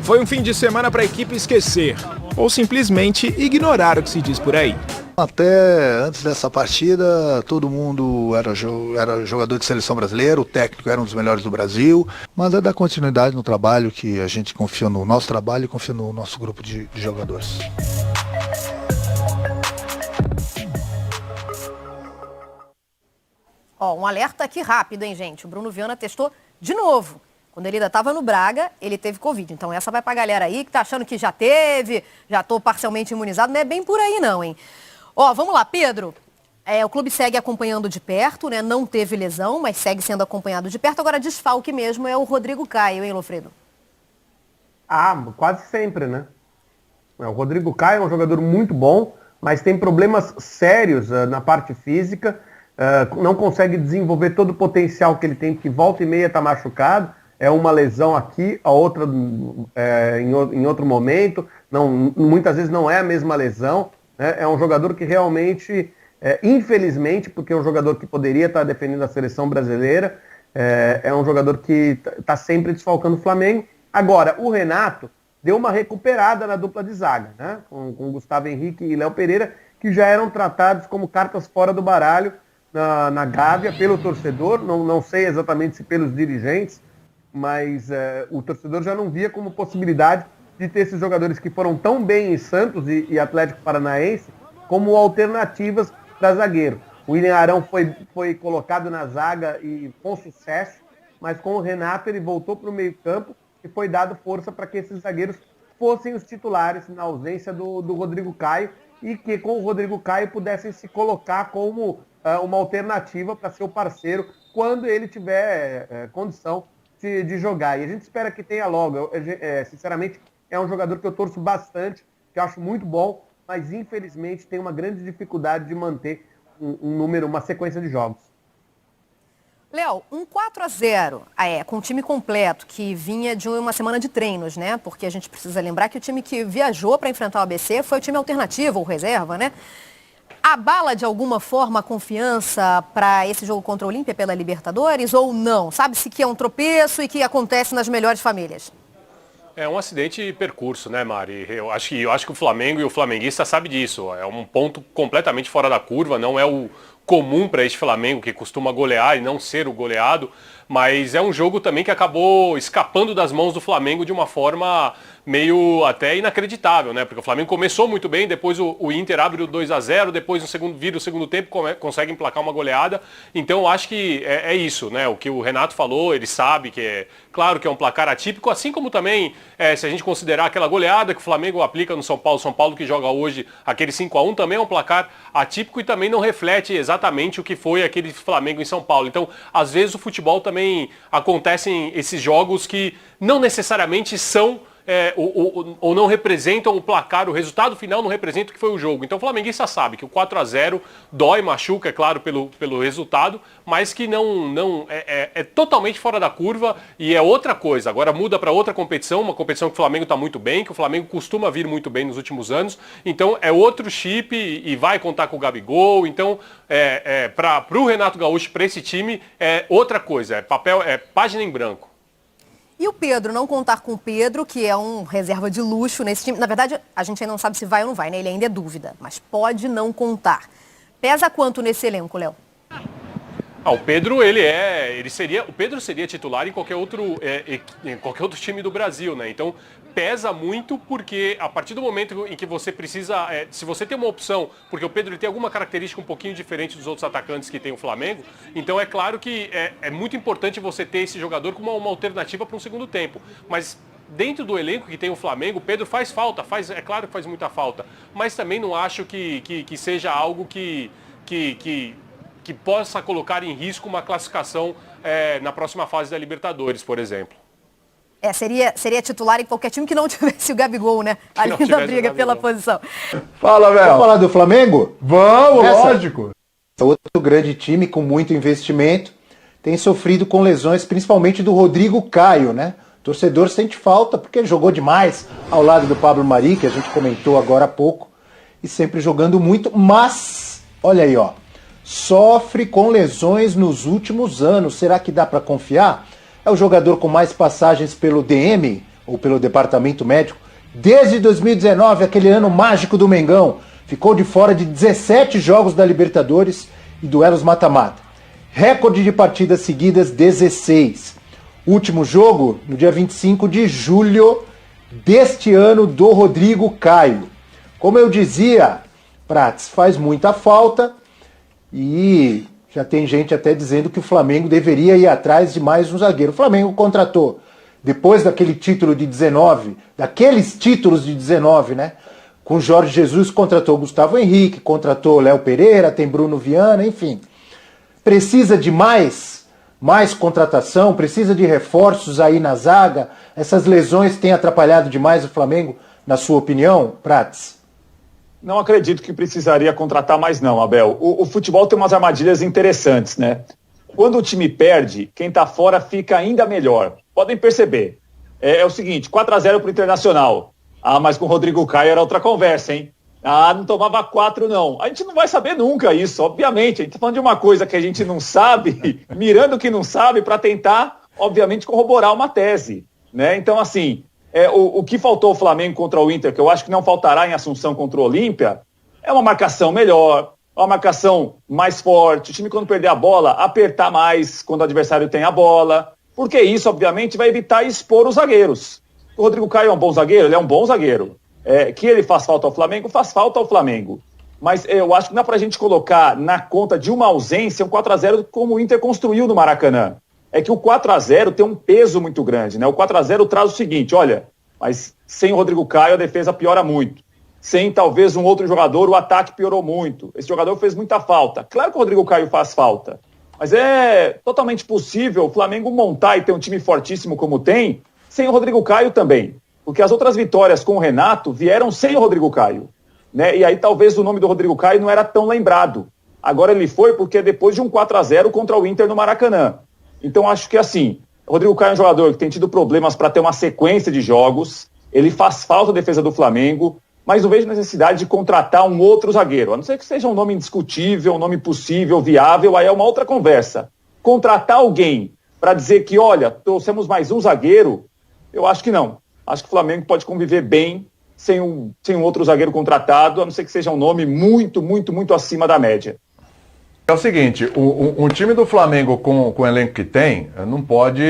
Foi um fim de semana para a equipe esquecer, ou simplesmente ignorar o que se diz por aí. Até antes dessa partida, todo mundo era jogador de seleção brasileira, o técnico era um dos melhores do Brasil, mas é dar continuidade no trabalho, que a gente confia no nosso trabalho e confia no nosso grupo de jogadores. Um alerta aqui rápido, hein, gente? O Bruno Viana testou de novo. Quando ele ainda estava no Braga, ele teve Covid. Então essa vai pra galera aí que tá achando que já teve, já tô parcialmente imunizado. Não é bem por aí não, hein? Vamos lá, Pedro. O clube segue acompanhando de perto, né? Não teve lesão, mas segue sendo acompanhado de perto. Agora, desfalque mesmo é o Rodrigo Caio, hein, Lofredo? Quase sempre, né? O Rodrigo Caio é um jogador muito bom, mas tem problemas sérios na parte física. Não consegue desenvolver todo o potencial que ele tem, porque volta e meia está machucado. É uma lesão aqui, a outra em outro momento. Muitas vezes não é a mesma lesão. É um jogador que realmente, infelizmente, porque é um jogador que poderia estar defendendo a seleção brasileira, é um jogador que está sempre desfalcando o Flamengo. Agora, o Renato deu uma recuperada na dupla de zaga, né? Com Gustavo Henrique e Léo Pereira, que já eram tratados como cartas fora do baralho na Gávea pelo torcedor. Não sei exatamente se pelos dirigentes, mas o torcedor já não via como possibilidade de ter esses jogadores que foram tão bem em Santos e Atlético Paranaense como alternativas para zagueiro. O William Arão foi colocado na zaga e com sucesso, mas com o Renato ele voltou para o meio-campo e foi dado força para que esses zagueiros fossem os titulares na ausência do Rodrigo Caio, e que com o Rodrigo Caio pudessem se colocar como uma alternativa para ser o parceiro quando ele tiver condição de jogar. E a gente espera que tenha logo. Sinceramente, é um jogador que eu torço bastante, que eu acho muito bom, mas infelizmente tem uma grande dificuldade de manter uma sequência de jogos. Léo, um 4-0 com o time completo, que vinha de uma semana de treinos, né? Porque a gente precisa lembrar que o time que viajou para enfrentar o ABC foi o time alternativo, ou reserva, né? Abala de alguma forma a confiança para esse jogo contra o Olímpia pela Libertadores ou não? Sabe-se que é um tropeço e que acontece nas melhores famílias. É um acidente de percurso, né, Mari? Eu acho que o Flamengo e o flamenguista sabe disso. É um ponto completamente fora da curva, não é o comum para este Flamengo, que costuma golear e não ser o goleado, mas é um jogo também que acabou escapando das mãos do Flamengo de uma forma meio até inacreditável, né? Porque o Flamengo começou muito bem, depois o Inter abre o 2-0, depois vira o segundo tempo, consegue emplacar uma goleada. Então eu acho que é isso, né? O que o Renato falou, ele sabe que claro que é um placar atípico, assim como também, se a gente considerar aquela goleada que o Flamengo aplica no São Paulo que joga hoje, aquele 5-1 também é um placar atípico e também não reflete exatamente o que foi aquele Flamengo em São Paulo. Então, às vezes o futebol também acontecem esses jogos que não necessariamente são ou não representam o placar, o resultado final não representa o que foi o jogo. Então o flamenguista sabe que o 4-0 dói, machuca, é claro, pelo resultado, mas que não é totalmente fora da curva e é outra coisa. Agora muda para outra competição, uma competição que o Flamengo está muito bem, que o Flamengo costuma vir muito bem nos últimos anos. Então é outro chip e vai contar com o Gabigol. Então para o Renato Gaúcho, para esse time, é outra coisa, é página em branco. E o Pedro, não contar com o Pedro, que é um reserva de luxo nesse time. Na verdade, a gente ainda não sabe se vai ou não vai, né? Ele ainda é dúvida, mas pode não contar. Pesa quanto nesse elenco, Léo? O Pedro, o Pedro seria titular em qualquer outro time do Brasil, né? Então, pesa muito porque a partir do momento em que você precisa, se você tem uma opção, porque o Pedro ele tem alguma característica um pouquinho diferente dos outros atacantes que tem o Flamengo, então é claro que é muito importante você ter esse jogador como uma alternativa para um segundo tempo. Mas dentro do elenco que tem o Flamengo, o Pedro faz falta, é claro que faz muita falta, mas também não acho que seja algo que possa colocar em risco uma classificação na próxima fase da Libertadores, por exemplo. Seria titular em qualquer time que não tivesse o Gabigol, né? Ali na briga pela posição. Fala, velho. Vamos falar do Flamengo? Vamos, lógico. Outro grande time com muito investimento tem sofrido com lesões, principalmente do Rodrigo Caio, né? O torcedor sente falta porque ele jogou demais ao lado do Pablo Mari, que a gente comentou agora há pouco, e sempre jogando muito, mas, olha aí, ó, sofre com lesões nos últimos anos. Será que dá para confiar? É o jogador com mais passagens pelo DM, ou pelo departamento médico, desde 2019, aquele ano mágico do Mengão. Ficou de fora de 17 jogos da Libertadores e duelos mata-mata. Recorde de partidas seguidas, 16. Último jogo, no dia 25 de julho deste ano, do Rodrigo Caio. Como eu dizia, Prats, faz muita falta e já tem gente até dizendo que o Flamengo deveria ir atrás de mais um zagueiro. O Flamengo contratou, depois daquele título de 19, daqueles títulos de 19, né? Com Jorge Jesus, contratou Gustavo Henrique, contratou Léo Pereira, tem Bruno Viana, enfim. Precisa de mais contratação, precisa de reforços aí na zaga. Essas lesões têm atrapalhado demais o Flamengo, na sua opinião, Prats? Não acredito que precisaria contratar mais não, Abel. O futebol tem umas armadilhas interessantes, né? Quando o time perde, quem tá fora fica ainda melhor. Podem perceber. É o seguinte, 4-0 pro Internacional. Ah, mas com o Rodrigo Caio era outra conversa, hein? Ah, não tomava 4 não. A gente não vai saber nunca isso, obviamente. A gente tá falando de uma coisa que a gente não sabe, mirando o que não sabe para tentar, obviamente, corroborar uma tese, né? Então, assim, o que faltou ao Flamengo contra o Inter, que eu acho que não faltará em Assunção contra o Olímpia, é uma marcação melhor, uma marcação mais forte, o time quando perder a bola, apertar mais quando o adversário tem a bola, porque isso, obviamente, vai evitar expor os zagueiros. O Rodrigo Caio é um bom zagueiro? Ele é um bom zagueiro. Que ele faz falta ao Flamengo, faz falta ao Flamengo. Mas eu acho que não dá pra gente colocar na conta de uma ausência um 4-0 como o Inter construiu no Maracanã. É que o 4-0 tem um peso muito grande, né? O 4-0 traz o seguinte, olha, mas sem o Rodrigo Caio a defesa piora muito. Sem talvez um outro jogador, o ataque piorou muito. Esse jogador fez muita falta. Claro que o Rodrigo Caio faz falta, mas é totalmente possível o Flamengo montar e ter um time fortíssimo como tem, sem o Rodrigo Caio também. Porque as outras vitórias com o Renato vieram sem o Rodrigo Caio, né? E aí talvez o nome do Rodrigo Caio não era tão lembrado. Agora ele foi porque depois de um 4-0 contra o Inter no Maracanã. Então acho que assim, o Rodrigo Caio é um jogador que tem tido problemas para ter uma sequência de jogos, ele faz falta a defesa do Flamengo, mas não vejo necessidade de contratar um outro zagueiro, a não ser que seja um nome indiscutível, um nome possível, viável, aí é uma outra conversa. Contratar alguém para dizer que, olha, trouxemos mais um zagueiro, eu acho que não. Acho que o Flamengo pode conviver bem sem um outro zagueiro contratado, a não ser que seja um nome muito, muito, muito acima da média. É o seguinte, um time do Flamengo com o elenco que tem, não pode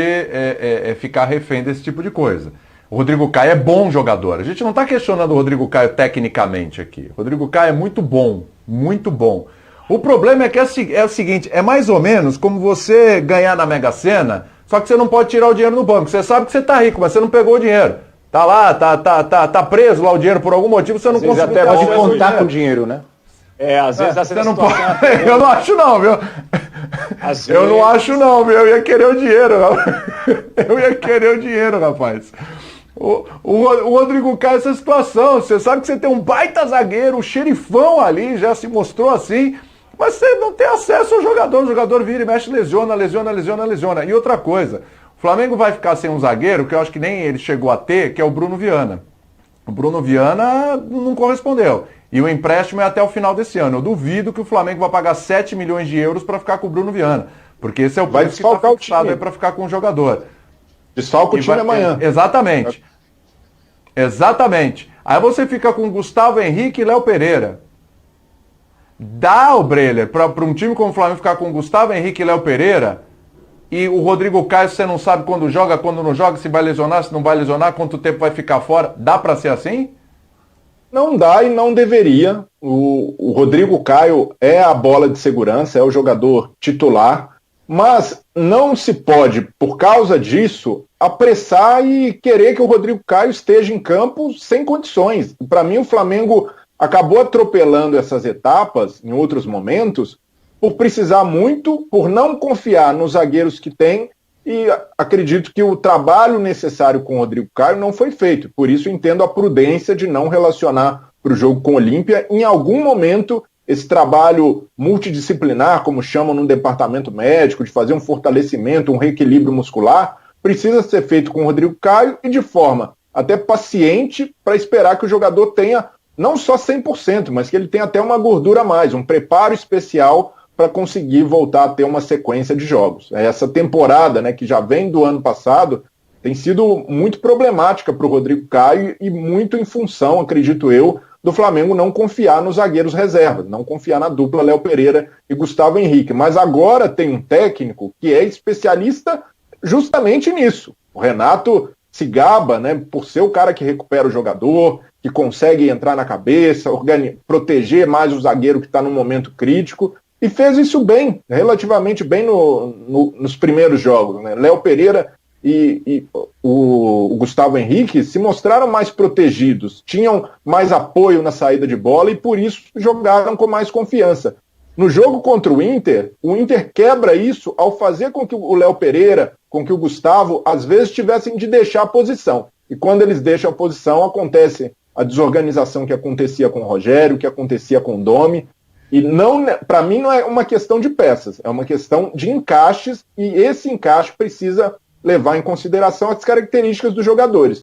ficar refém desse tipo de coisa. O Rodrigo Caio é bom jogador. A gente não está questionando o Rodrigo Caio tecnicamente aqui. O Rodrigo Caio é muito bom, muito bom. O problema é que é o seguinte, é mais ou menos como você ganhar na Mega Sena, só que você não pode tirar o dinheiro no banco. Você sabe que você está rico, mas você não pegou o dinheiro. Tá lá, tá preso lá o dinheiro por algum motivo, você não conseguiu. Até pode contar com o dinheiro, né? Às vezes você não pode. Eu não acho não, viu? Eu não acho não, viu? Eu ia querer o dinheiro. Eu ia querer o dinheiro, rapaz. O Rodrigo Caio, essa situação, você sabe que você tem um baita zagueiro, o xerifão ali, já se mostrou assim, mas você não tem acesso ao jogador, o jogador vira e mexe, lesiona. E outra coisa, o Flamengo vai ficar sem um zagueiro, que eu acho que nem ele chegou a ter, que é o Bruno Viana. O Bruno Viana não correspondeu. E o empréstimo é até o final desse ano. Eu duvido que o Flamengo vai pagar 7 milhões de euros para ficar com o Bruno Viana. Porque esse é o preço que está fixado aí para ficar com o jogador. Desfalca o time amanhã. Exatamente. Aí você fica com Gustavo Henrique e Léo Pereira. Dá o Breler para um time como o Flamengo ficar com Gustavo Henrique e Léo Pereira e o Rodrigo Caio você não sabe quando joga, quando não joga, se vai lesionar, se não vai lesionar, quanto tempo vai ficar fora. Dá para ser assim? Não dá e não deveria. O Rodrigo Caio é a bola de segurança, é o jogador titular, mas não se pode, por causa disso, apressar e querer que o Rodrigo Caio esteja em campo sem condições. Para mim, o Flamengo acabou atropelando essas etapas em outros momentos por precisar muito, por não confiar nos zagueiros que tem, e acredito que o trabalho necessário com o Rodrigo Caio não foi feito. Por isso entendo a prudência de não relacionar para o jogo com o Olímpia. Em algum momento, esse trabalho multidisciplinar, como chamam no departamento médico, de fazer um fortalecimento, um reequilíbrio muscular, precisa ser feito com o Rodrigo Caio e de forma até paciente para esperar que o jogador tenha não só 100%, mas que ele tenha até uma gordura a mais, um preparo especial para conseguir voltar a ter uma sequência de jogos. Essa temporada, né, que já vem do ano passado, tem sido muito problemática para o Rodrigo Caio e muito em função, acredito eu, do Flamengo não confiar nos zagueiros reservas, não confiar na dupla Léo Pereira e Gustavo Henrique. Mas agora tem um técnico que é especialista justamente nisso. O Renato se gaba, né, por ser o cara que recupera o jogador, que consegue entrar na cabeça, proteger mais o zagueiro que está num momento crítico, e fez isso bem, relativamente bem nos primeiros jogos, né? Léo Pereira e o Gustavo Henrique se mostraram mais protegidos, tinham mais apoio na saída de bola e por isso jogaram com mais confiança. No jogo contra o Inter quebra isso ao fazer com que o Léo Pereira, com que o Gustavo, às vezes tivessem de deixar a posição. E quando eles deixam a posição, acontece a desorganização que acontecia com o Rogério, que acontecia com o Domi. E para mim não é uma questão de peças, é uma questão de encaixes, e esse encaixe precisa levar em consideração as características dos jogadores.